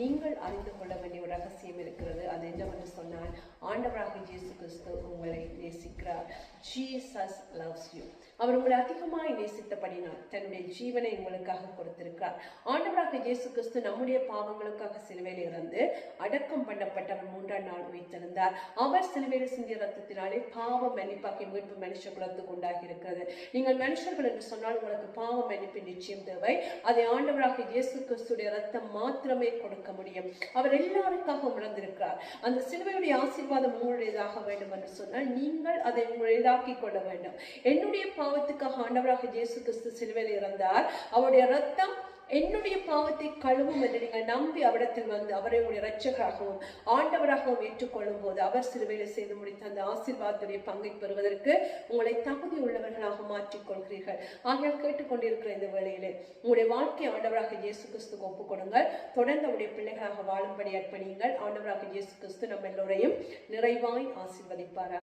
நீங்கள் அறிந்து கொள்ள வேண்டிய ஒரு ரகசியம் இருக்கிறது. அது என்னவென்று சொன்னால், ஆண்டவராக இயேசு கிறிஸ்து உங்களை நேசிக்கிறார். Jesus loves you. அவர் உங்களை அதிகமாய் நேசித்தபடினால் தன்னுடைய ஜீவனை உங்களுக்காக கொடுத்திருக்கிறார். ஆண்டவராக இயேசு கிறிஸ்து நம்முடைய பாவங்களுக்காக சிலுவையில் இருந்து அடக்கம் பண்ணப்பட்டவர் 3ஆம் நாள் உயிர்த்தெழுந்தார். அவர் சிலுவையில் சிந்திய ரத்தத்தினாலே பாவ மன்னிப்பாக்கி மீட்பு மனுஷ குலத்துக்கு உண்டாகி இருக்கிறது. நீங்கள் மனுஷர்கள் என்று சொன்னால் உங்களுக்கு பாவ மன்னிப்பு நிச்சயம் தேவை. அதை ஆண்டவராக இயேசு கிறிஸ்துடைய ரத்தம் மாத்திரமே கொடுக்க முடியும். அவர் எல்லாருக்காக உணர்ந்திருக்கிறார். அந்த சிலுவையுடைய ஆசீர்வாதம் உங்களுடையதாக வேண்டும் என்று சொன்னால் நீங்கள் அதை உங்களுடையதாக்கி கொள்ள வேண்டும். என்னுடைய பாவத்துக்காக ஆண்டவராக இயேசு கிறிஸ்து சிலுவையில் இறந்தார். அவருடைய ரத்தம் என்னுடைய பாவத்தை கழுவும் என்று நீங்கள் நம்பி அவரிடத்தில் வந்து அவரை உடைய இரட்சகராகவும் ஆண்டவராகவும் ஏற்றுக்கொள்ளும் போது அவர் சிலுவையில் செய்து முடித்த அந்த ஆசீர்வாதத்துடைய பங்கை பெறுவதற்கு உங்களை தகுதி உள்ளவர்களாக மாற்றிக்கொள்கிறீர்கள். ஆகையால் கேட்டுக்கொண்டிருக்கிற இந்த வேளையிலே உங்களுடைய வாழ்க்கை ஆண்டவராக இயேசு கிறிஸ்துக்கு ஒப்புக் கொடுங்கள். தொடர்ந்து அவருடைய பிள்ளைகளாக வாழும்படி அர்ப்பணியுங்கள். ஆண்டவராக இயேசு கிறிஸ்து நம்ம எல்லோரையும் நிறைவாய் ஆசீர்வதிப்பார்.